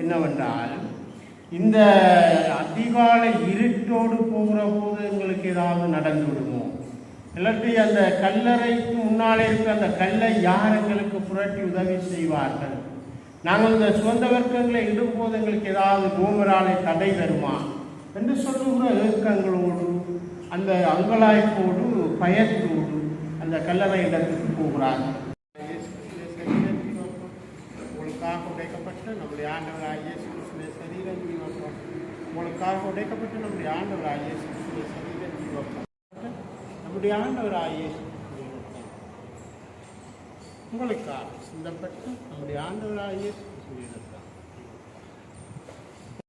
என்னவென்றால், இந்த அதிகாலை இருட்டோடு போகிற போது எங்களுக்கு ஏதாவது நடந்து விடுமோ, இல்லாட்டி அந்த கல்லறைக்கு முன்னாலே இருக்கிற அந்த கல்லை யார் எங்களுக்கு புரட்டி உதவி செய்வார்கள், நாங்கள் இந்த சுதந்திர வர்க்கங்களை இடும்போது எங்களுக்கு ஏதாவது பூமராலை தடை தருமா என்று சொல்லுகிற ஏக்கங்களோடு, அந்த அங்கலாய்ப்போடு, பயத்தோடு அந்த கல்லறை இடத்துக்கு போகிறார்கள். உங்களுக்காக உடைக்கப்பட்ட நம்முடைய ஆண்டவராகிய இயேசு கிறிஸ்துவின் சரீரம் ஜீவப்பம், உங்களுக்காக உடைக்கப்பட்ட நம்முடைய ஆண்டவராகிய இயேசு கிறிஸ்துவின் சரீரம் ஜீவப்பம், நம்முடைய ஆண்டவராகிய இயேசு உங்களுக்காக சிந்தப்பட்டு நம்முடைய ஆண்டவராகிய இயேசு கிறிஸ்துவின்